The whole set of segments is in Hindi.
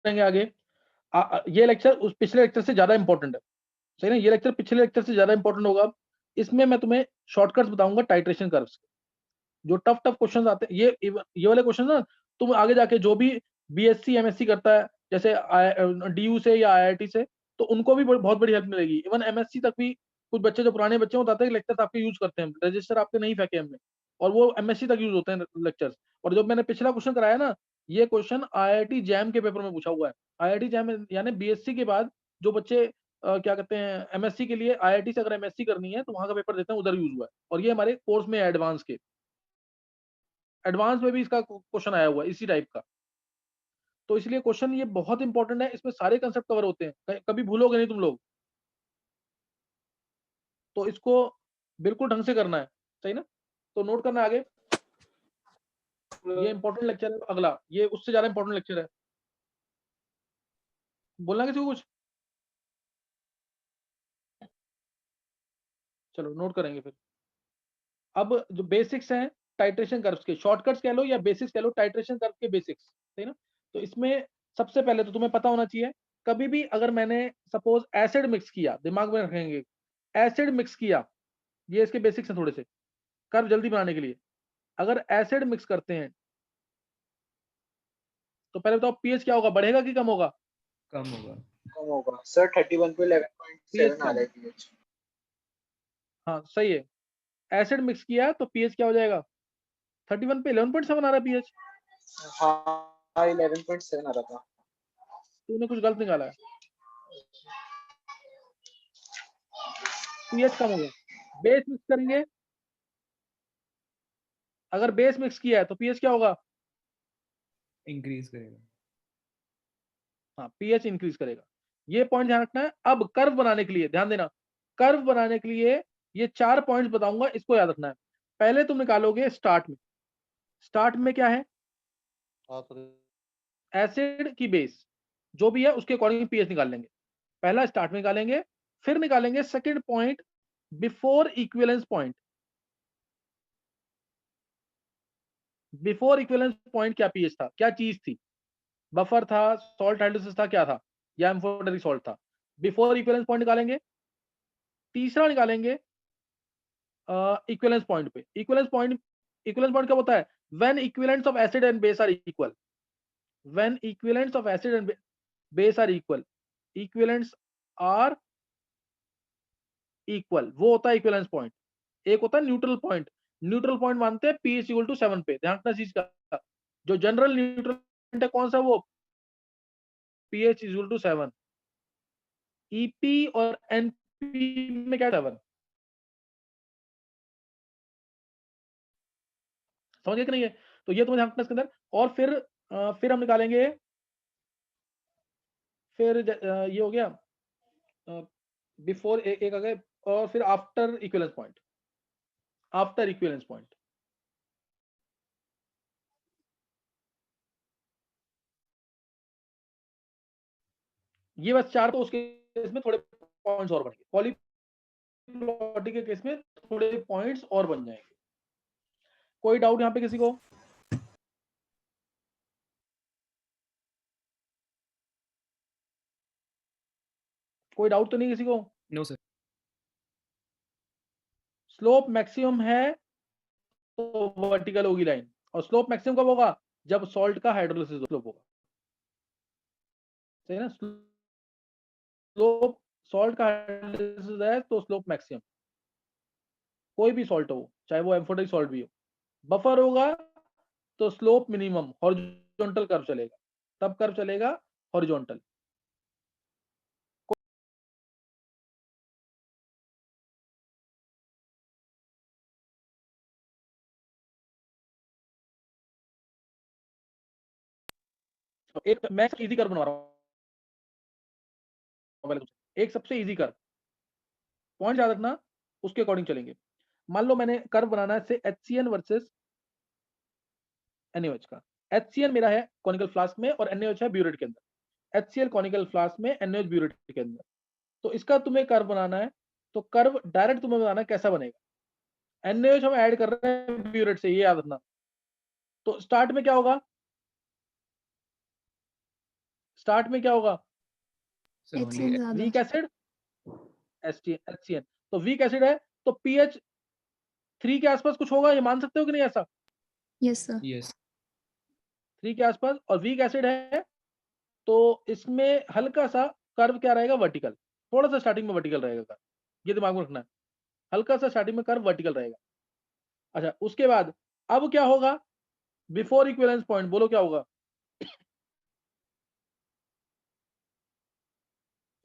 करेंगे आगे। ये लेक्चर उस पिछले लेक्चर से ज्यादा इंपॉर्टेंट है, सही ना। ये लेक्चर पिछले लेक्चर से ज्यादा इंपॉर्टेंट होगा। इसमें मैं तुम्हें शॉर्टकट्स बताऊंगा टाइट्रेशन कर्व्स के। जो टफ टफ क्वेश्चंस आते हैं, ये वाले क्वेश्चन ना, तुम आगे जाके जो भी बीएससी एमएससी करता है, जैसे डीयू से या आईआईटी से, तो उनको भी बहुत बड़ी हेल्प मिलेगी। इवन एमएससी तक भी कुछ बच्चे, जो पुराने बच्चे बताते हैं, लेक्चर्स आपके यूज करते हैं, रजिस्टर आपके नहीं फेंके हमने, और वो एमएससी तक यूज होते हैं लेक्चर्स। और जो मैंने पिछला क्वेश्चन कराया ना, ये क्वेश्चन आईआईटी जैम के पेपर में पूछा हुआ है। आईआईटी जैम यानी बीएससी के बाद जो बच्चे क्या कहते हैं, एमएससी के लिए आईआईटी से अगर एमएससी करनी है तो वहां का पेपर देते हैं, उधर यूज हुआ है। और ये हमारे कोर्स में एडवांस के, एडवांस में भी इसका क्वेश्चन आया हुआ है इसी टाइप का। तो इसलिए क्वेश्चन ये बहुत इंपॉर्टेंट है, इसमें सारे कंसेप्ट कवर होते हैं, कभी भूलोगे नहीं तुम लोग। तो इसको बिल्कुल ढंग से करना है, सही ना। तो नोट करना आगे। ये इंपॉर्टेंट लेक्चर है अगला, ये उससे ज्यादा इंपॉर्टेंट लेक्चर है। बोलना किसी को कुछ? चलो नोट करेंगे फिर। अब जो बेसिक्स हैं टाइट्रेशन कर्व्स के, शॉर्टकट्स कह लो या बेसिक्स कह लो, टाइट्रेशन कर्व के बेसिक्स, सही ना। तो इसमें सबसे पहले तो तुम्हें पता होना चाहिए, कभी भी अगर मैंने सपोज एसिड मिक्स किया, दिमाग में रखेंगे, एसिड मिक्स किया, ये इसके बेसिक्स हैं थोड़े से कर्व जल्दी बनाने के लिए। अगर एसिड मिक्स करते हैं तो पहले बताओ पीएच क्या होगा, बढ़ेगा कि कम होगा? कम होगा। कम होगा सर, 31 पे 11.7 पीएच आ कम, रहा है पीएच। हाँ सही है। एसिड मिक्स किया तो पीएच क्या हो जाएगा? 31 पे 11.7 आ रहा है पीएच। हाँ 11.7 आ रहा था। तूने कुछ गलत निकाला है, पीएच कम होगा। बेस मिक्स करेंगे, अगर बेस मिक्स किया है तो पीएच क्या होगा? इंक्रीज करेगा। हाँ पीएच इंक्रीज करेगा। ये पॉइंट ध्यान रखना है। अब कर्व बनाने के लिए ध्यान देना, कर्व बनाने के लिए ये 4 पॉइंट्स बताऊंगा, इसको याद रखना है। पहले तुम निकालोगे स्टार्ट में, स्टार्ट में क्या है, एसिड की बेस जो भी है उसके अकॉर्डिंग पीएच निकाल लेंगे। पहला स्टार्ट में निकालेंगे, फिर निकालेंगे second point before equivalence point. Before equivalence point क्या पीएच था, क्या चीज थी? बफर था, सॉल्ट हाइड्रोसिस था, क्या था, या एम्फोटेरिक सॉल्ट था। बिफोर इक्विवेलेंस पॉइंट निकालेंगे। तीसरा निकालेंगे इक्विवेलेंस पॉइंट पे। इक्विवेलेंस पॉइंट कब होता है? When equivalents of acid and base are equal. When equivalents of acid and base are equal, equivalents are equal, वो होता है इक्विवेलेंस पॉइंट। एक होता है न्यूट्रल पॉइंट। न्यूट्रल पॉइंट मानते हैं पीएच इक्वल टू 7 पे। ध्यान रखना चीज का, जो जनरल न्यूट्रल पॉइंट है कौन सा, वो पीएच इक्वल टू 7। ईपी और एनपी में क्या 7, समझ गए कि नहीं है? तो ये तुम्हें ध्यान रखना इसके अंदर। और फिर हम निकालेंगे, फिर ये हो गया बिफोर, एक आ गए, और फिर after equivalence point. After equivalence point, ये बस 4। तो उसके केस में थोड़े पॉइंट्स और बनेंगे, पॉलीप्लॉटी के केस में थोड़े पॉइंट्स और बन जाएंगे। कोई डाउट यहाँ पे किसी को? कोई डाउट तो नहीं किसी को? No sir. स्लोप मैक्सिमम है तो वर्टिकल होगी लाइन, और स्लोप मैक्सिमम कब होगा? जब सॉल्ट का हाइड्रोलिसिस स्लोप होगा, सही ना। स्लोप, सॉल्ट का हाइड्रोलिसिस है तो स्लोप मैक्सिमम, कोई भी सॉल्ट हो, चाहे वो एम्फोटेरिक सॉल्ट भी हो। बफर होगा तो स्लोप मिनिमम, हॉरिजॉन्टल कर्व चलेगा, तब कर्व चलेगा हॉरिजॉन्टल। एक मैं इजी कर्व बनवा रहा हूँ पहले तुमसे, एक सबसे इजी कर्व, पॉइंट याद रखना, उसके अकॉर्डिंग चलेंगे। मान लो मैंने कर्व बनाना है से HCl वर्सेस NaOH का। HCl मेरा है कॉनिकल फ्लास्क में और NaOH है ब्यूरेट के अंदर। HCl कॉनिकल फ्लास्क में, NaOH ब्यूरेट के अंदर। तो इसका तुम्हें कर्व बनाना है, तो कर्व डायरेक्ट तुम्हें बनाना है कैसा बनेगा। NaOH हम ऐड कर रहे हैं ब्यूरेट से, ये याद रखना। तो स्टार्ट में क्या होगा, स्टार्ट में क्या होगा? सर HCl ओनली ज्यादा वीक एसिड HCN, तो वीक एसिड है तो pH 3 के आसपास कुछ होगा, ये मान सकते हो कि नहीं ऐसा? यस सर यस 3 के आसपास, और वीक एसिड है तो इसमें हल्का सा कर्व क्या रहेगा? वर्टिकल, थोड़ा सा स्टार्टिंग में वर्टिकल रहेगा कर्व, ये दिमाग में रखना है, हल्का सा स्टार्टिंग में कर्व वर्टिकल रहेगा। अच्छा, उसके बाद अब क्या होगा? बिफोर इक्विवेलेंस पॉइंट, बोलो क्या होगा?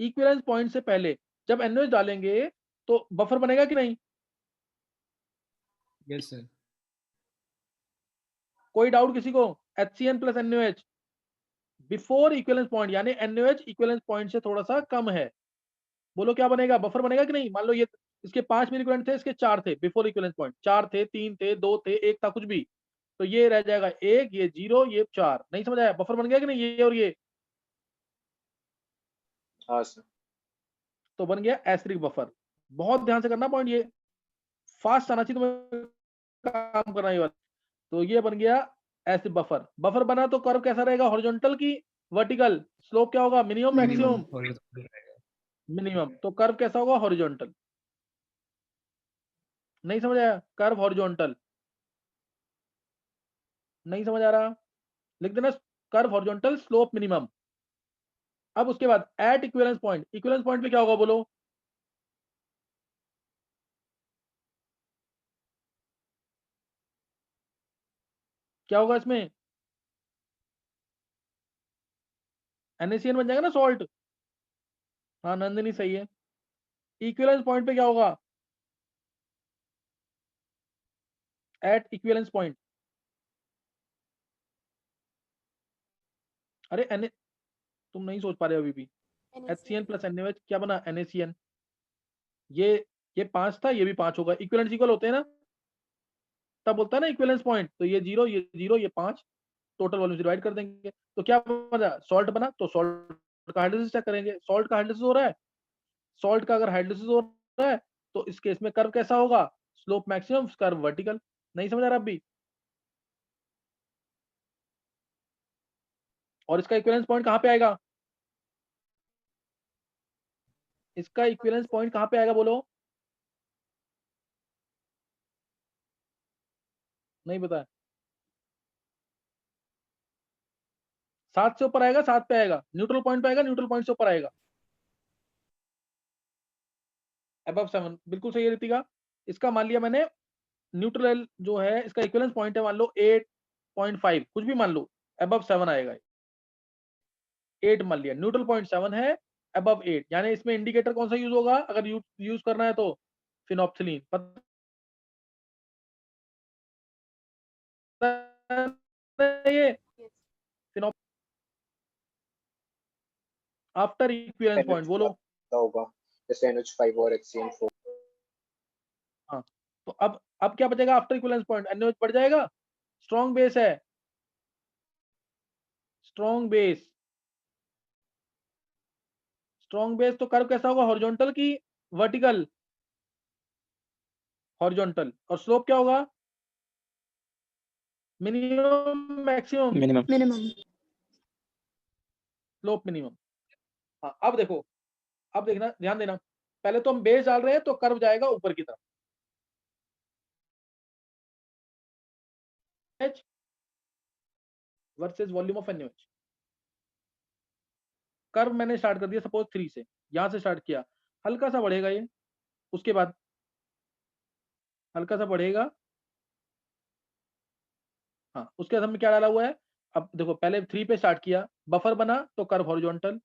इक्विवेलेंस पॉइंट से पहले जब NaOH डालेंगे तो बफर बनेगा कि नहीं? यस सर कोई डाउट किसी को? HCN plus NaOH before equivalence point, यानी NaOH इक्विवेलेंस पॉइंट से थोड़ा सा कम है, बोलो क्या बनेगा? बफर बनेगा कि नहीं? मान लो ये इसके 5 मिलीकोएंट थे, इसके 4 थे बिफोर इक्विवेलेंस पॉइंट, 4 थे, 3 थे, 2 थे, 1 था, कुछ भी, तो ये रह जाएगा 1, ये 0, ये 4। नहीं समझ आया? बफर बन गया कि नहीं ये और ये? हाँ सर। तो बन गया एस्टेरिक बफर। बहुत ध्यान से करना पॉइंट, ये फास्ट आना चाहिए तुम्हें, काम करना ये वाला। तो ये बन गया एसिड बफर। बफर बना तो कर्व कैसा रहेगा? हॉरिजॉन्टल की वर्टिकल? स्लोप क्या होगा? Minimum maximum? मिनिमम। तो कर्व कैसा होगा? हॉरिजॉन्टल। नहीं समझ आया? Curve horizontal. नहीं समझ आ रहा? लिख देना कर्व हॉरिजॉन्टल, स्लोप मिनिमम। अब उसके बाद at equivalence point, equivalence point पे क्या होगा बोलो? क्या होगा इसमें? NaCN बन जाएगा ना, सॉल्ट। हाँ नंदिनी सही है। इक्विवेलेंस पॉइंट पे क्या होगा? एट इक्विवेलेंस पॉइंट, अरे तुम नहीं सोच पा रहे हो अभी भी। HCN प्लस NaOH क्या बना? NaCN। ये 5 था, ये भी 5 होगा, इक्विवेलेंस इक्वल होते हैं ना, तब बोलता है ना इक्विवेलेंस पॉइंट। तो ये 0, ये 0, ये 5, टोटल वॉल्यूम डिवाइड कर देंगे, तो क्या बना? सॉल्ट बना। तो सॉल्ट का हाइड्रोलिसिस चेक करेंगे, सॉल्ट का हाइड्रोलिसिस हो रहा है, सॉल्ट का अगर हाइड्रोलिसिस हो रहा है तो इस केस में कर्व कैसा होगा? Slope maximum, curve vertical. नहीं समझ आ रहा अभी? और इसका इक्विवेलेंस पॉइंट कहां पे आएगा? इसका इक्विवेलेंस पॉइंट कहां पे आएगा बोलो? नहीं पता है? 7 से ऊपर आएगा, 7 पे आएगा, न्यूट्रल पॉइंट पे आएगा, न्यूट्रल पॉइंट से ऊपर आएगा। अबव 7 बिल्कुल सही है रितिका। इसका मान लिया मैंने न्यूट्रल जो है, इसका इक्विवेलेंस पॉइंट है मान लो 8.5, कुछ भी मान लो, अबव 7 आएगा। 8 मान लिया, न्यूट्रल पॉइंट 7 है, अबव 8, यानी इसमें इंडिकेटर कौन सा यूज होगा अगर यूज करना है तो? फिनोप्सिलीन। पता है ये? फिनोप आफ्टर इक्विवेलेंस पॉइंट बोलो। पता होगा जैसे NH5 और HCN4। हाँ, तो अब क्या बचेगा आफ्टर इक्विवेलेंस पॉइंट? NaOH बढ़ जाएगा, स्ट्रॉन्ग बेस है, स्ट्रॉन्ग बेस, स्ट्रॉन्ग बेस। तो कर्व कैसा होगा? हॉरिजॉन्टल की वर्टिकल? हॉरिजॉन्टल। और स्लोप क्या होगा? Minimum maximum? Minimum. Minimum slope minimum. हाँ अब देखो, अब देखना, ध्यान देना, पहले तो हम बेस डाल रहे हैं तो कर्व जाएगा ऊपर की तरफ, H versus volume of NaOH। Curve मैंने स्टार्ट कर दिया सपोज 3 से, यहां से स्टार्ट किया, हल्का सा बढ़ेगा ये, उसके बाद हल्का सा बढ़ेगा, हाँ उसके बाद हमने क्या डाला हुआ है? अब देखो, पहले 3 पे स्टार्ट किया, बफर बना तो कर्व हॉरिजॉन्टल,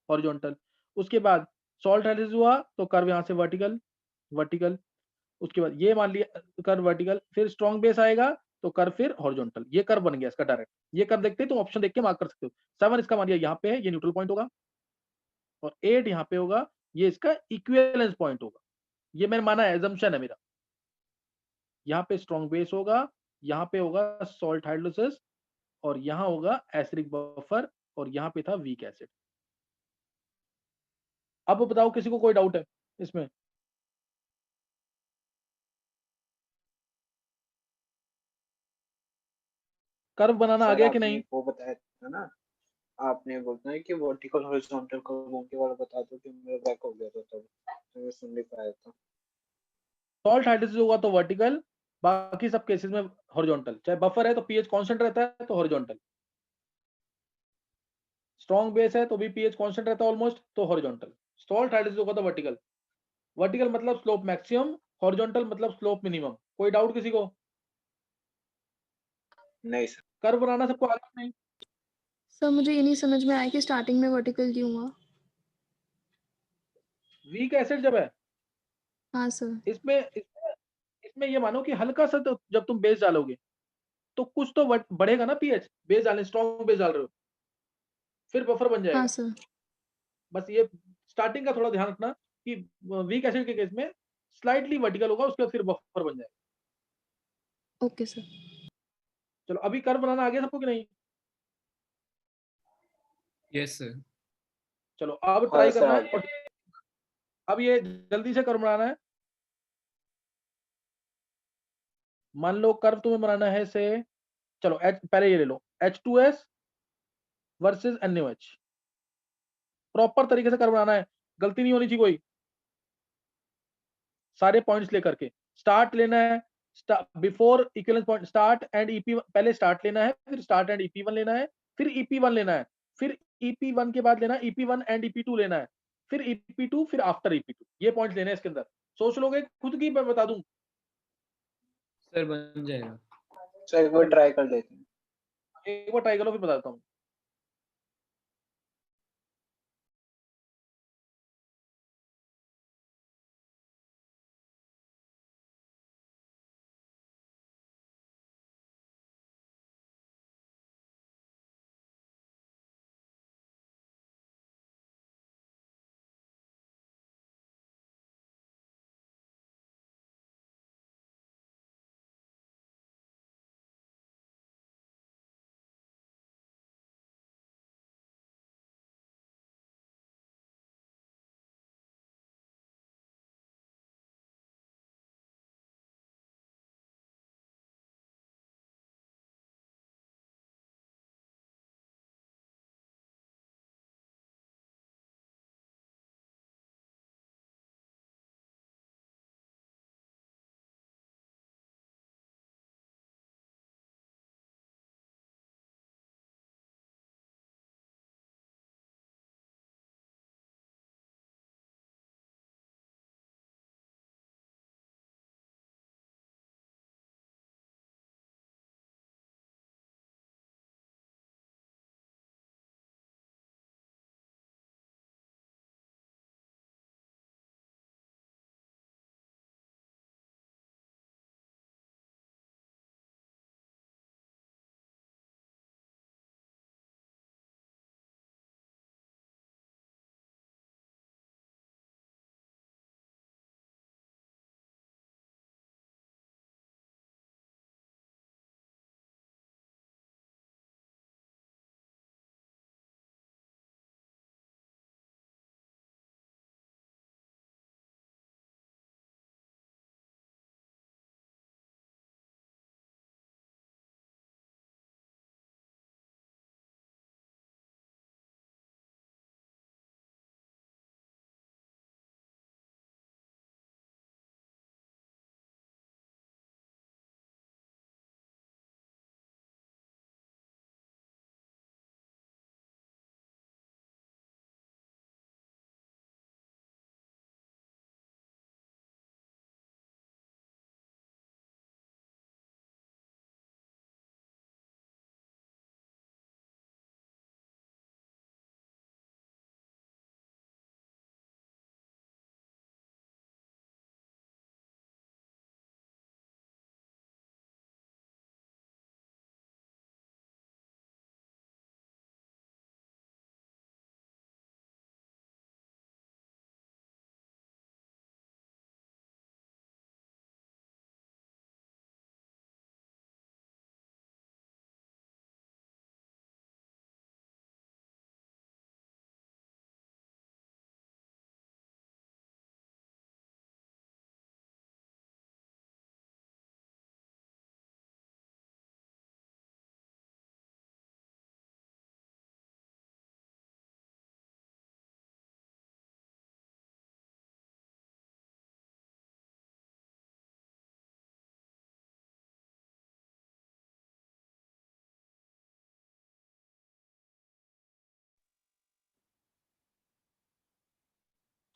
हॉरिजॉन्टल। उसके बाद सॉल्ट हाइड्रोलिसिस हुआ तो कर्व यहाँ से वर्टिकल, वर्टिकल। उसके बाद ये मान लिया कर्व वर्टिकल, फिर स्ट्रॉन्ग बेस आएगा तो कर्व फिर हॉरिजॉन्टल। ये कर्व बन गया इसका डायरेक्ट। ये कर्व देखते हैं तुम ऑप्शन देख के मार्क कर सकते हो। 7 इसका मान लिया यहाँ पे है, ये न्यूट्रल पॉइंट होगा, और 8 यहाँ पे होगा, ये इसका इक्विवेलेंस पॉइंट होगा। ये मैंने माना है, एजम्पशन है मेरा। यहाँ पे स्ट्रॉन्ग बेस होगा, यहाँ पे होगा सॉल्ट हाइड्रोलिसिस, और यहाँ होगा एसिडिक बफर, और यहाँ पे था वीक एसिड। अब बताओ किसी को कोई डाउट है इसमें? कर्व बनाना आ सर गया कि आपने नहीं? वो बताया था ना आपने बोलना है कि वर्टिकल हॉरिजॉन्टल कर्व के वाला बता दो कि मेरा बैक हो गया था तब, तो मैं सुन नहीं पाया था। सॉल्ट हाइड्रोसिस होगा तो वर्टिकल, बाकी सब केसेस में हॉरिजॉन्टल। चाहे बफर है तो पीएच कांस्टेंट रहता है तो हॉरिजॉन्टल, स्ट्रॉन्ग बेस है तो भी पीएच कांस्टेंट रहता है ऑलमोस्ट, तो हॉरिजॉन्टल। सॉल्ट हाइड्रोसिस होगा तो वर्टिकल। वर्टिकल मतलब स्लोप मैक्सिमम, हॉरिजॉन्टल मतलब स्लोप मिनिमम। कोई डाउट किसी को? नहीं सर। कर्व बनाना सबको आ गया नहीं? सर मुझे ये नहीं समझ में आया कि स्टार्टिंग में वर्टिकल क्यों हुआ। वीक एसिड जब है हाँ सर। इसमें इसमें इसमें ये मानो कि हल्का सा तो जब तुम बेस डालोगे तो कुछ तो बढ़ेगा ना पीएच, बेस डालने स्ट्रॉन्ग बेस डाल रहे हो, फिर बफर बन हाँ जाएगा। सर। बस ये स्टार्टिंग का थोड़ा ध्यान रखना कि वीक एसिड के केस में स्लाइटली वर्टिकल होगा, उसके बाद फिर बफर बन जाएगा। Okay sir. चलो अभी कर्व बनाना आ गया सबको कि नहीं? Yes sir. चलो अब हाँ ट्राई सर, करना आ है गया। और अब ये जल्दी से कर्व बनाना है। मान लो कर्व तुम्हें बनाना है से, चलो पहले ये ले लो, H2S वर्सेस NaOH। प्रॉपर तरीके से कर्व बनाना है, गलती नहीं होनी चाहिए कोई। सारे पॉइंट्स लेकर के स्टार्ट लेना है, before equivalence point start and EP, पहले स्टार्ट लेना है, फिर स्टार्ट एंड ईपी1 लेना है, फिर ईपी1 लेना है, फिर ईपी1 के बाद लेना ईपी1 एंड ईपी2 लेना है, फिर ईपी2, फिर आफ्टर ईपी2। ये पॉइंट्स लेने हैं इसके अंदर। सोच लोगे खुद की मैं बता दूं? सर बन जाएगा। सर एक बार ट्राई कर लेते हैं। एक बार ट्राई करो फिर बताता हूँ।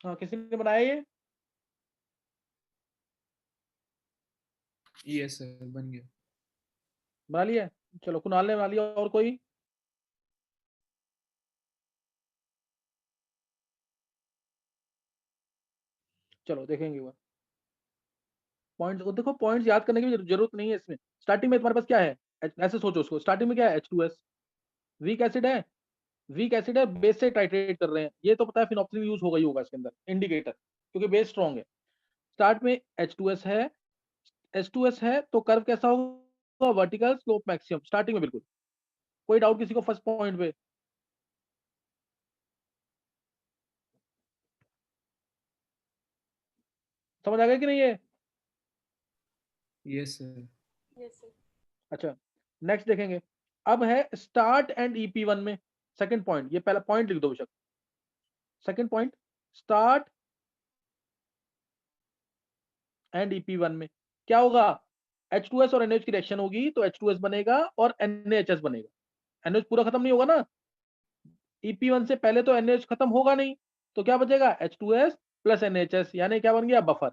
हाँ, किसी ने बनाया ये? यस सर बन गया। बना लिया है? चलो कुणाल ने बना लिया, और कोई? चलो देखेंगे एक बार पॉइंट्स। देखो पॉइंट्स याद करने की भी जरूरत नहीं है इसमें। स्टार्टिंग में तुम्हारे पास क्या है? ऐसे सोचो उसको, स्टार्टिंग में क्या है? H2S वीक एसिड है। वीक एसिड है, बेस से टाइट्रेट कर रहे हैं, ये तो पता है फिनोप्सिलिन यूज हो गई होगा इसके अंदर, इंडिकेटर, क्योंकि बेस स्ट्रॉन्ग है। स्टार्ट में H2S है, H2S है तो कर्व कैसा होगा? वर्टिकल स्लोप मैक्सिमम, स्टार्टिंग में बिल्कुल। कोई डाउट किसी को फर्स्ट पॉइंट पे? समझ आ गया कि नहीं ये? Yes sir. अच्छा, नेक्स्ट देखेंगे। अब है स्टार्ट एंड EP1 में सेकंड पॉइंट, ये पहला पॉइंट लिख दो बेशक। Second point, start and EP1 में क्या होगा? H2S और NH की रिएक्शन होगी तो H2S बनेगा और NaHS बनेगा। NH पूरा खत्म नहीं होगा ना, EP1 से पहले तो NaH खत्म होगा नहीं, तो क्या बचेगा? H2S प्लस NaHS, यानी क्या बन गया? बफर।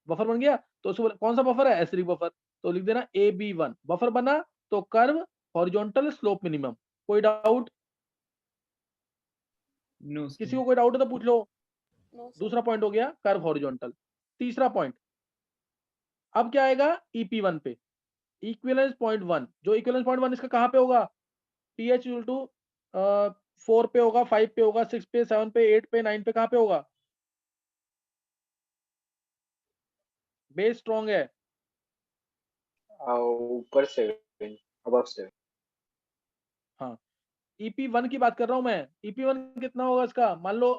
बफर बन गया, तो उसको कौन सा बफर है? Acidic buffer. तो लिख देना AB1 बफर बना, तो कर्व हॉरिजॉन्टल स्लोप मिनिमम। कोई डाउट? नो किसी सर। को कोई डाउट है तो पूछ लो। No, sir. दूसरा पॉइंट हो गया कर्व हॉरिजॉन्टल। तीसरा पॉइंट, अब क्या आएगा? EP1 पे इक्विवेलेंस पॉइंट 1। जो इक्विवेलेंस पॉइंट 1 इसका कहां पे होगा? pH इक्वल टू 4 पे होगा, 5 पे होगा, 6 पे, 7 पे, 8 पे, 9 पे, कहां पे होगा? बेस स्ट्रॉन्ग है। ऊपर 7, अबव 7। हाँ, EP1 की बात कर रहा हूं मैं। EP1 कितना होगा इसका? मान लो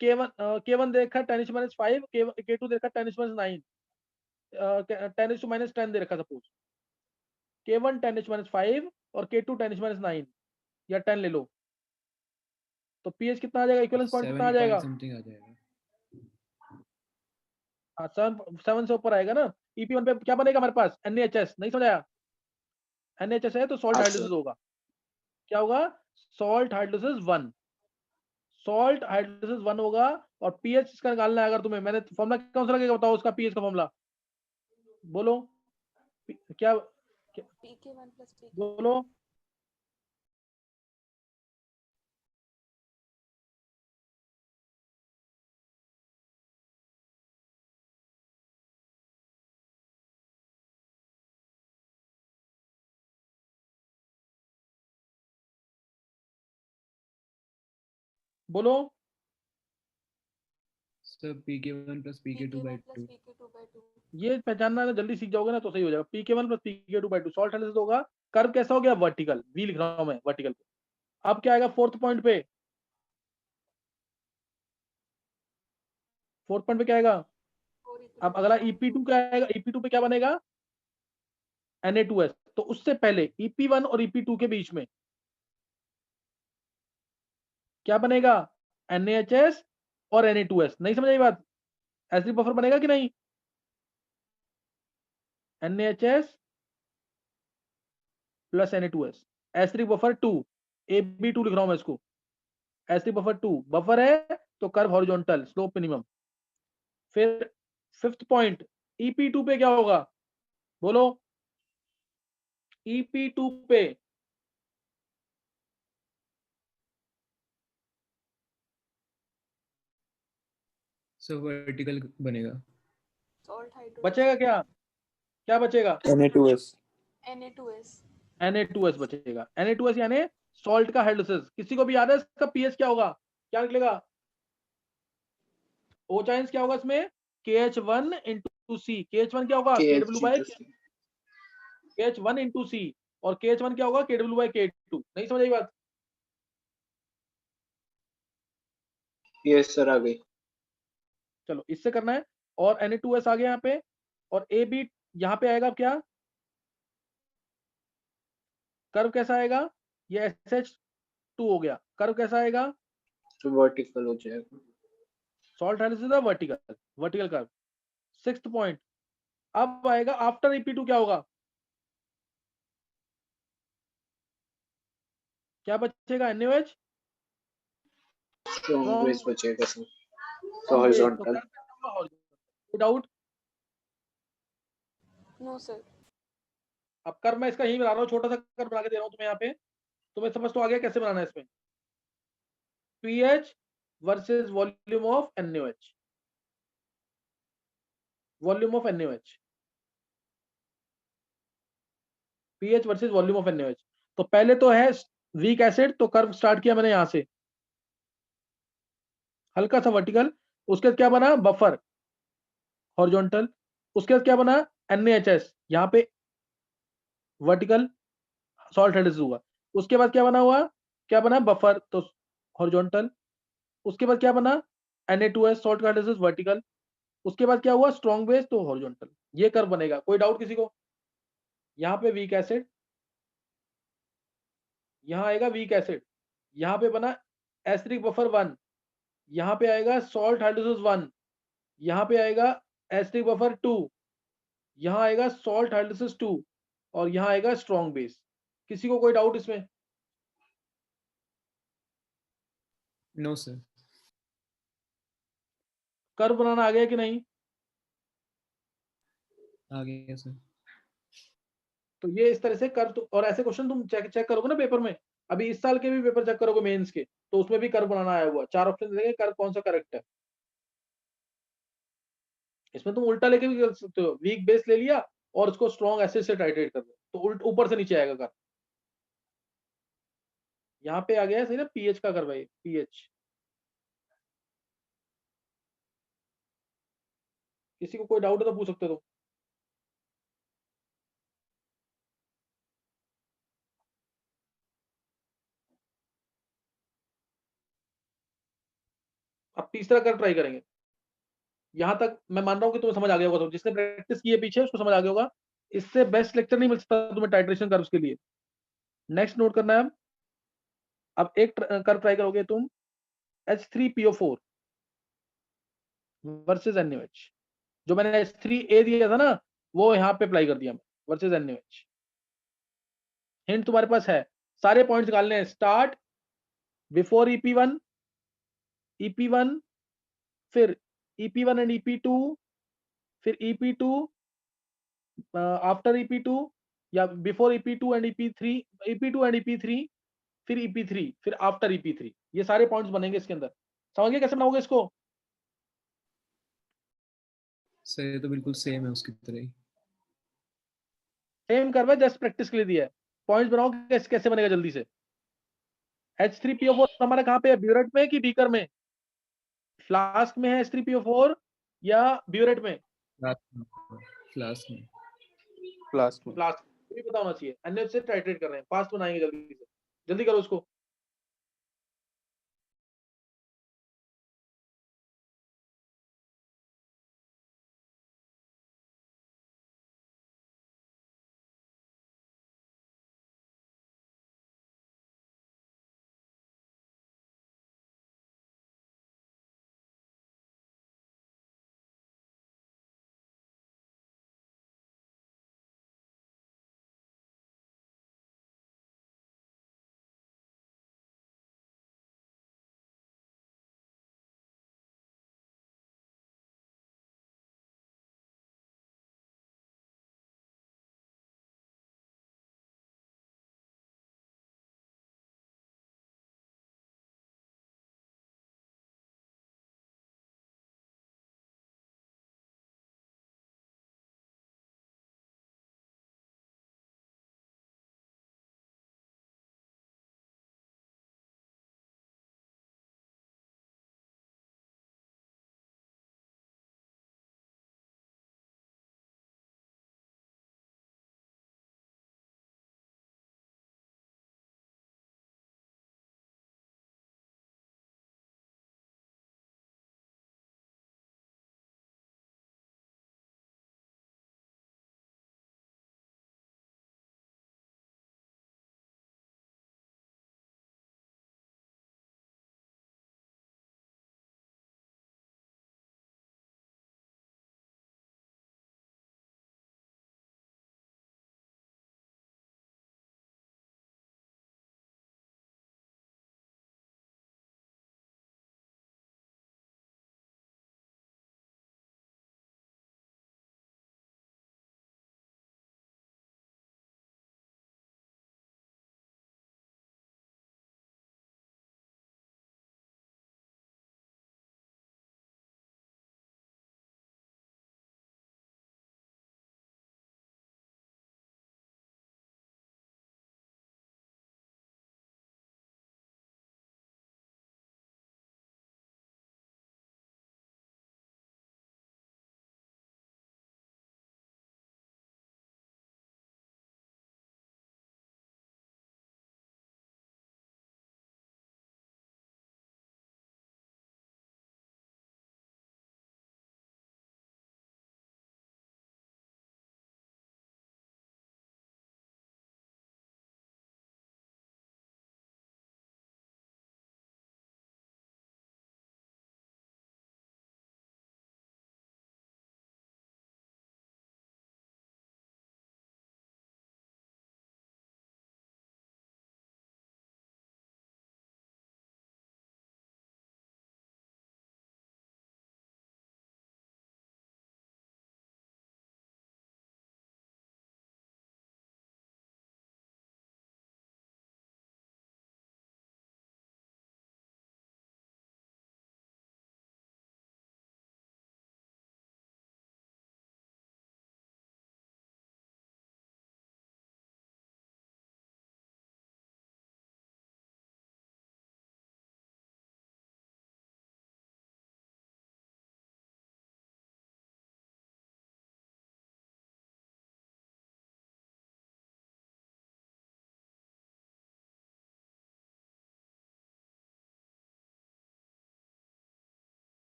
K1 दे रखा है 10⁻5, K2 दे रखा है 10⁻9, 10⁻10 दे रखा सपोज। K1 10⁻5 और K2 10⁻9 या 10 ले लो, तो pH कितना आ जाएगा? इक्विवेलेंस पॉइंट कितना आ 7 जाएगा? पॉइंट समथिंग आ जाएगा। हाँ, 7 से ऊपर आएगा ना। EP1 पे क्या बनेगा हमारे पास? NaHS। नहीं समझ आया? NaHS है तो सॉल्ट हाँ हाइड्रोलिसिस सर। होगा। क्या होगा? Salt hydrolysis 1। सॉल्ट हाइड्रोलिसिस 1 होगा, और pH इसका निकालना है अगर तुम्हें। मैंने फॉर्मूला कौन सा लगेगा बताओ उसका, pH का फॉर्मूला बोलो। क्या, PK1 plus PK2. बोलो। बोलो। Sir PK1 plus PK2 by 2। ये पहचानना है ना, जल्दी सीख जाओगे ना तो सही हो जाएगा। PK1 plus PK2/2 salt hydrolysis होगा। कर्व कैसा हो गया? वर्टिकल, वी लिख रहा हूं मैं, वर्टिकल। अब क्या आएगा फोर्थ पॉइंट पे? फोर्थ पॉइंट पे क्या आएगा? अब अगला EP2 क्या आएगा? EP2 पे क्या बनेगा? Na2S। तो उससे पहले EP1 और EP2 के बीच में क्या बनेगा? NaHS और Na2S। नहीं समझ आई बात? एसिडिक बफर बनेगा कि नहीं? NaHS plus Na2S, acidic buffer 2, AB2 लिख रहा हूं मैं इसको। एसिडिक बफर 2 बफर है तो कर्व हॉरिजॉन्टल स्लोप मिनिमम। फिर फिफ्थ पॉइंट, EP2 पे क्या होगा? बोलो। EP2 पे सर वर्टिकल बनेगा। Salt hydrolysis. बचेगा क्या? क्या बचेगा? Na2S। Na2S. Na2S बचेगा। Na2S यानी सॉल्ट का हाइड्रोलिसिस। किसी को भी याद है इसका pH क्या होगा? क्या निकलेगा? O चाइंस क्या होगा इसमें? KH1 into C। KH1 क्या होगा? KW by KH2C। KH1 into C, और KH1 क्या होगा? KW by K2। नहीं समझ आई बात? यस सर, आ गई। चलो इससे करना है। और Na2S आ गया यहाँ पे, और AB यहाँ पे आएगा क्या? कर्व कैसा आएगा? ये SH2 हो गया। कर्व कैसा आएगा? तो वर्टिकल हो जाएगा। सॉल्ट हाइड्रोलिसिस है vertical, vertical curve. Sixth point, अब आएगा आफ्टर EP2 क्या होगा? क्या बचेगा? NaOH स्ट्रॉन्ग Strong बेस बचेगा सर, तो base, तो हॉरिजॉन्टल। कर्व कैसे होगा horizontal? डाउट? No, sir. अब कर्व मैं इसका यही बना रहा हूँ, छोटा सा कर्व बना के दे रहा हूँ तुम्हें यहाँ पे, तुम्हें समझ तो आ गया कैसे बनाना है इसमें। PH versus volume of NaOH, volume of NaOH, pH versus volume of NaOH। तो पहले तो है वीक एसिड, तो कर्व स्टार्ट किया मैंने यहां से हल्का सा वर्टिकल, उसके बाद क्या बना बफर हॉरिजॉन्टल, उसके बाद क्या बना NaHS, यहाँ पे वर्टिकल सॉल्ट हाइड्रोसिस हुआ, उसके बाद क्या बना हुआ, क्या बना बफर तो हॉरिजॉन्टल, उसके बाद क्या बना Na2S सॉल्ट हाइड्रोसिस वर्टिकल, उसके बाद क्या हुआ स्ट्रॉन्ग बेस तो हॉरिजॉन्टल। ये कर्व बनेगा, कोई डाउट किसी को? यहाँ पे वीक एसिड, यहाँ आएगा वीक एसिड, यहाँ पे बना एसिडिक बफर 1, यहाँ पे आएगा सॉल्ट हाइड्रोसिस 1, यहाँ पे आएगा एसिडिक बफर 2, यहाँ आएगा सॉल्ट हाइड्रोसिस 2 और यहाँ आएगा स्ट्रॉन्ग बेस। किसी को कोई डाउट इसमें? No sir. कर्व बनाना आ गया कि नहीं? आ गया सर। तो ये इस तरह से कर्व, तो और ऐसे क्वेश्चन तुम चेक चेक करोगे ना पेपर में, अभी इस साल के भी पेपर चेक करोगे मेंस के, तो उसमें भी कर्व बनाना आया हुआ, 4 ऑप्शन देंगे, कर्व कौन सा करेक्ट है। इसमें तुम उल्टा लेके भी कर सकते हो, वीक बेस ले लिया और उसको स्ट्रॉन्ग एसिड से टाइट्रेट कर दो, तो उल्ट ऊपर से नीचे आएगा कर्व। यहाँ पे आ गया है सही ना, पीएच का कर्व है, पीएच। किसी को कोई डाउट है तो पूछ सकते हो। अब तीसरा कर्व ट्राई करेंगे। यहाँ तक मैं मान रहा हूँ कि तुम्हें समझ आ गया होगा, तो जिसने प्रैक्टिस की है पीछे उसको समझ आ गया होगा। इससे बेस्ट लेक्चर नहीं मिल सकता तुम्हें टाइट्रेशन कर्व्स के लिए। नेक्स्ट नोट करना है, अब एक कर्व ट्राई करोगे तुम, H3PO4 वर्सेस NaOH। जो मैंने H3A दिया था ना, वो यहाँ पे अप्लाई कर दिया वर्सेस NaOH। हिंट तुम्हारे पास है, सारे पॉइंट्स निकालने हैं। स्टार्ट बिफोर EP1, EP1, फिर EP1 एंड EP2, फिर EP2, आफ्टर EP2, या before EP2 and EP3, EP2 and EP3, फिर EP3, फिर आफ्टर EP3। ये सारे पॉइंट्स बनेंगे इसके अंदर। समझ गए कैसे बनाओगे इसको? सर ये तो बिल्कुल सेम है उसकी तरह ही। सेम करवा, जस्ट प्रैक्टिस के लिए दिया है। पॉइंट्स बनाओ कैसे कैसे बनेगा जल्दी से। H3PO4 हमारा कहाँ पे है, ब्यूरेट में कि बीकर में? फ्लास्क में है H3PO4 या ब्यूरेट में? क्लास में। लास्ट में। फ्लास्क। ये भी पता होना चाहिए। अन्य से टाइट्रेट कर रहे हैं, फास्ट बनाएंगे जल्दी से, जल्दी करो उसको।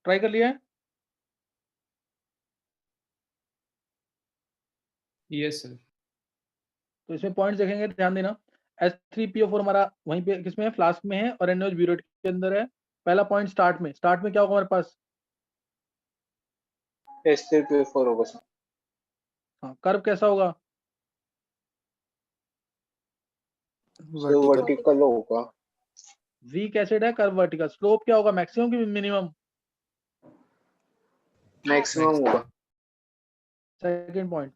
ट्राई कर लिया है? Yes sir. तो इसमें पॉइंट्स देखेंगे, ध्यान देना। H3PO4 हमारा वहीं पे किसमें है, फ्लास्क में है, और NaOH ब्यूरेट के अंदर है। पहला पॉइंट स्टार्ट में क्या होगा हमारे पास? H3PO4 होगा सर। हाँ, कर्व कैसा होगा? वर्टिकल होगा। वीक एसिड है, कर्व वर्टिकल। स्लोप क्या होगा, मैक्सिमम की मिनिमम? मैक्सिमम होगा। Second point.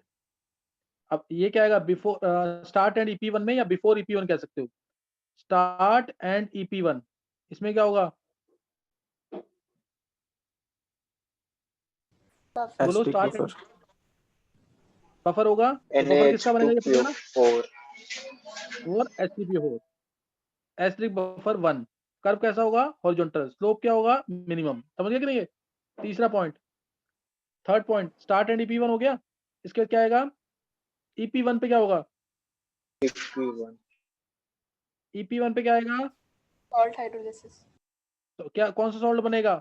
अब ये क्या आएगा, बिफोर स्टार्ट एंड EP1 में, या बिफोर EP1 कह सकते हो? स्टार्ट एंड EP1, इसमें क्या होगा? बोलो, स्टार्ट एंड बफर होगा। तो बफर किसका बनेगा ये पता है ना? NaH2PO4 और H3PO4, H3 बफर 1। कर्व कैसा होगा, हॉरिजॉन्टल। स्लोप क्या होगा, मिनिमम। समझ गए कि नहीं? ये तीसरा point. Third point, start and EP1 हो गया। इसके बाद क्या आएगा, EP1 पे क्या होगा? EP1 EP1 पे क्या आएगा? Salt hydrolysis. तो क्या, कौन सा सॉल्ट बनेगा?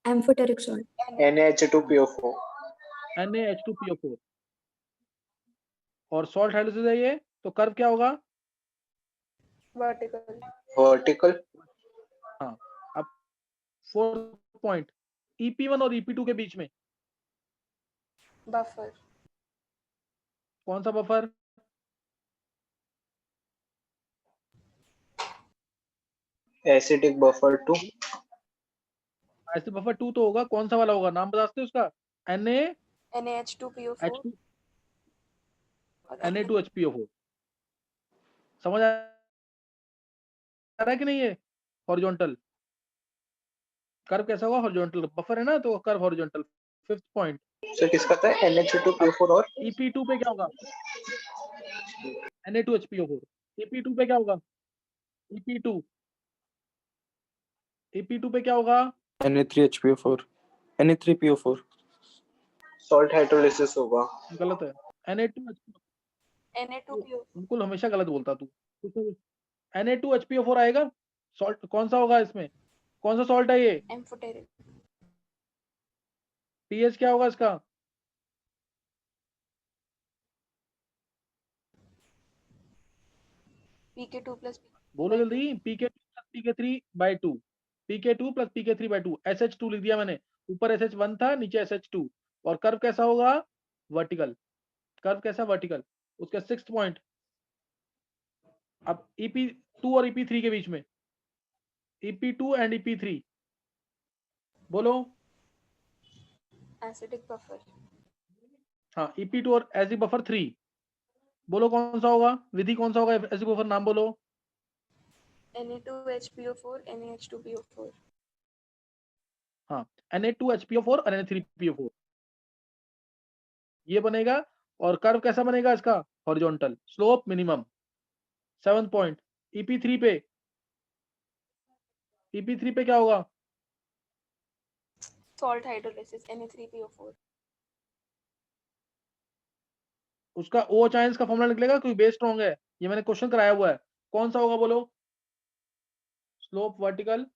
Amphoteric salt. NaH2PO4 NaH2PO4। और सॉल्ट हाइड्रोलिसिस है ये, तो कर्व क्या होगा? Vertical. वर्टिकल। हाँ। अब फोर्थ पॉइंट, EP1 और EP2 के बीच में Buffer. कौन सा बफर? एसिडिक बफर 2 ऐसे बफर 2 तो होगा, कौन सा वाला होगा, नाम बता सकते हो उसका? NaH2PO4 NaH2 और Na2HPO4। समझ आ रहा है कि नहीं ये? हॉरिजॉन्टल कर्व कैसा होगा, हॉरिजॉन्टल बफर है ना, तो curve horizontal. Fifth point, sir किसका था? NaH2PO4 और EP2 पे क्या होगा? Na2HPO4। EP2 पे क्या होगा? EP2 EP2 पे क्या होगा? Na3HPO4 Na3PO4 सॉल्ट हाइड्रोलिसिस होगा। गलत है। Na2HPO, Na2PO. बिल्कुल हमेशा गलत बोलता तू। Na2HPO4 आएगा। सॉल्ट कौन सा होगा इसमें, कौन सा सॉल्ट है ये? Amphoteric. pH क्या होगा इसका? PK2 plus बोलो जल्दी। pK2 plus pK3/2, pK2 plus pK3/2। SH2 लिख दिया मैंने, ऊपर SH1 था, नीचे SH2। और कर्व कैसा होगा, वर्टिकल। कर्व कैसा, वर्टिकल। उसका सिक्स्थ पॉइंट। अब EP2 और EP3 के बीच में, EP2 एंड EP3 बोलो। acidic buffer. हाँ, EP2 और एसिड बफर 3 बोलो, कौन सा होगा, विधि कौन सा होगा, एसिड बफर नाम बोलो। Na2HPO4 NaH2PO4. हाँ, Na2HPO4 और Na3PO4 ये बनेगा। और कर्व कैसा बनेगा इसका, horizontal. Slope minimum. Seventh point, EP3 पे, EP3 पे क्या होगा? Salt hydrolysis Na3PO4. उसका OH आयंस का फॉर्मूला निकलेगा, क्योंकि बेस स्ट्रॉन्ग है। ये मैंने क्वेश्चन कराया हुआ है। कौन सा होगा बोलो? Slope vertical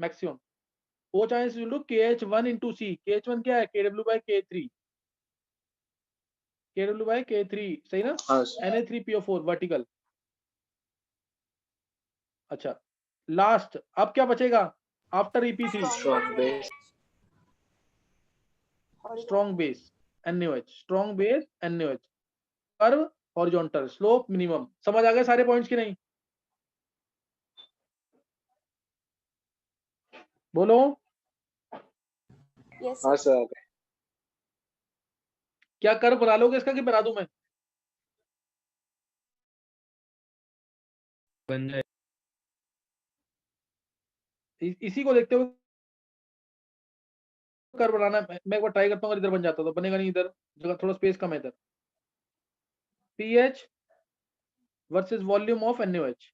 maximum. OH ions equal to KH1 into C। KH1 क्या है, KW/K3। KW/K3 सही ना? हाँ सर। Na3PO4 vertical. अच्छा, लास्ट अब क्या बचेगा after EP3? Strong base. Strong base NaOH, strong base NaOH। Curve horizontal, slope minimum. समझ आ गए सारे पॉइंट्स की नहीं? बोलो। Yes. हाँ सर। क्या कर्व बना लोगे इसका, कि बना दूं मैं? बन जाए। इसी को देखते हुए कर्व बनाना है। मैं एक बार ट्राई करता हूँ, अगर इधर बन जाता तो बनेगा नहीं, इधर जगह थोड़ा स्पेस कम है इधर। pH versus volume of NaOH।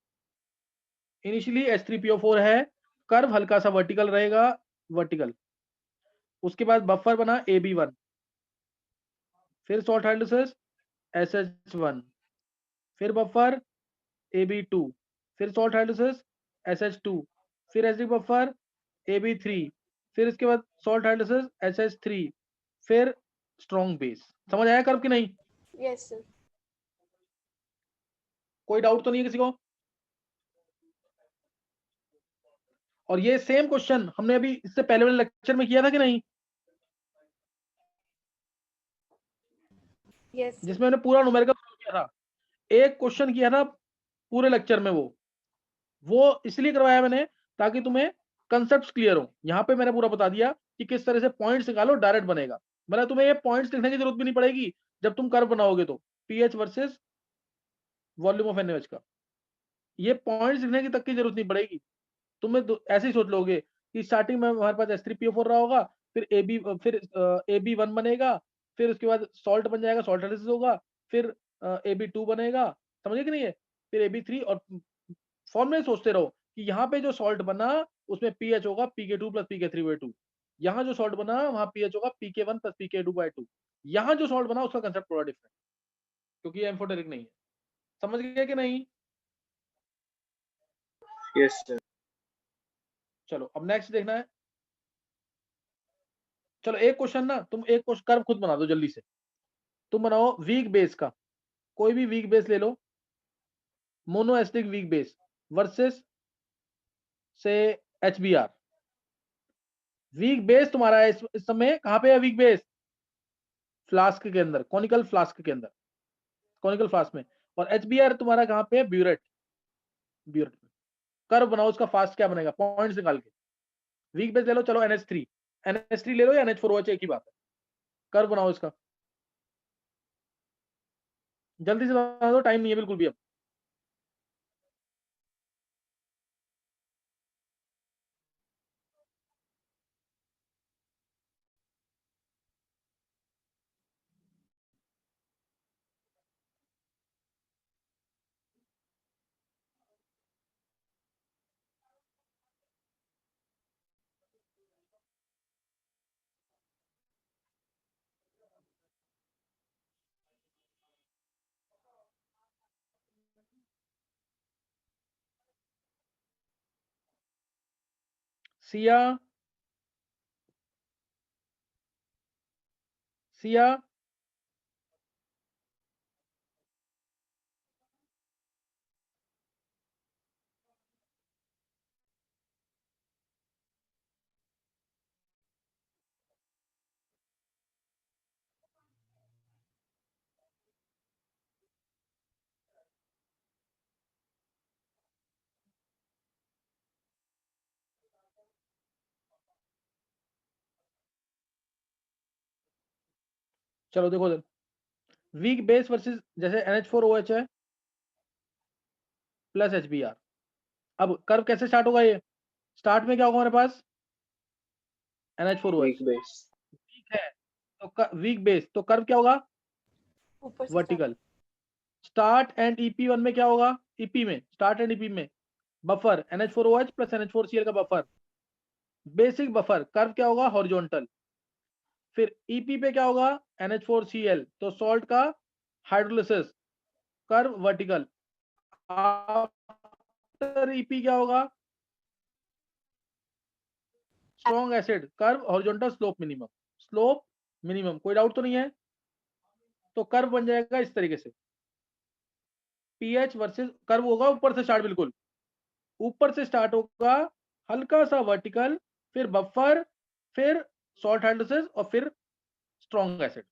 Initially H3PO4 है, कर्व हल्का सा वर्टिकल रहेगा, वर्टिकल। उसके बाद बफर बना AB1, फिर सॉल्ट हाइड्रोलिसिस SH1, फिर बफर AB2, फिर सॉल्ट हाइड्रोलिसिस SH2, फिर एसिडिक बफर AB3, फिर इसके बाद सॉल्ट हाइड्रोलिसिस HH3, फिर स्ट्रॉन्ग बेस। समझ आया कर्व कि नहीं? Yes sir. कोई डाउट तो नहीं है किसी को? और ये सेम क्वेश्चन हमने अभी इससे पहले वाले लेक्चर में किया था कि नहीं, यस जिसमें मैंने पूरा न्यूमेरिकल किया था। एक क्वेश्चन किया था पूरे लेक्चर में, वो इसलिए करवाया मैंने ताकि तुम्हें कंसेप्ट क्लियर हो। यहाँ पे मैंने पूरा बता दिया कि किस तरह से पॉइंट्स निकालो, डायरेक्ट बनेगा। मतलब तुम्हें ये पॉइंट्स लिखने की जरूरत भी नहीं पड़ेगी जब तुम कर्व बनाओगे तो, pH versus volume of NH का, ये पॉइंट्स लिखने की तक की जरूरत नहीं पड़ेगी। तुम्हें ऐसे ही सोच लोगे कि स्टार्टिंग में हमारे पास H3PO4 रहा होगा, फिर AB1 बनेगा, फिर उसके बाद सॉल्ट बन जाएगा, सॉल्ट हाइड्रोलिसिस होगा, फिर AB2 बनेगा, समझे कि नहीं है, फिर AB3, और फॉर्मूले सोचते रहो कि यहाँ पे जो सॉल्ट बना उसमें pH होगा Pk2 प्लस Pk3/2, यहाँ जो सॉल्ट बना वहां pH होगा Pk1 प्लस Pk2/2, यहाँ जो सॉल्ट बना उसका कंसेप्ट थोड़ा डिफरेंट, क्योंकि ये एम्फोटेरिक नहीं है। समझ गए कि नहीं? Yes sir. चलो अब नेक्स्ट देखना है। चलो एक क्वेश्चन ना, तुम एक क्वेश्चन कर्व खुद बना दो जल्दी से। तुम बनाओ वीक बेस का, कोई भी वीक बेस ले लो, मोनोएस्टिक वीक बेस वर्सेस से HBr। वीक बेस तुम्हारा है इस समय कहां पे है? वीक बेस फ्लास्क के अंदर, कॉनिकल फ्लास्क के अंदर, कॉनिकल फ्लास्क में। और HBr तुम्हारा कहां पे है? ब्यूरेट। ब्यूरेट में कर्व बनाओ, उसका फास्ट क्या बनेगा, पॉइंट्स निकाल के। वीक बेस ले लो, चलो NH3 ले लो या NH4OH, एक ही बात है। कर्व बनाओ इसका, जल्दी से बना दो, टाइम नहीं है बिल्कुल भी अब। सिया, सिया, चलो देखो वीक बेस वर्सेस, जैसे NH4OH है प्लस HBr। अब कर्व कैसे स्टार्ट होगा? ये स्टार्ट में क्या होगा हमारे पास? NH4OH weak base. ठीक है, तो वीक बेस तो कर्व क्या होगा? ऊपर से वर्टिकल। स्टार्ट एंड EP1 में क्या होगा? EP में, स्टार्ट एंड EP में बफर NH4OH प्लस NH4Cl का बफर, बेसिक बफर। कर्व क्या होगा? हॉरिजॉन्टल। फिर EP पे क्या होगा? NH4Cl, तो सॉल्ट का hydrolysis, curve vertical. After EP क्या होगा? Strong acid, curve horizontal, slope minimum. Slope minimum, कोई डाउट तो नहीं है? तो कर्व बन जाएगा इस तरीके से, पीएच वर्सेस कर्व होगा ऊपर से स्टार्ट, बिल्कुल ऊपर से स्टार्ट होगा, हल्का सा वर्टिकल, फिर बफर, फिर सॉल्ट हाइड्रोलिसिस और फिर स्ट्रॉन्ग एसिड।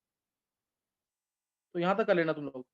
तो यहां तक कर लेना तुम लोग।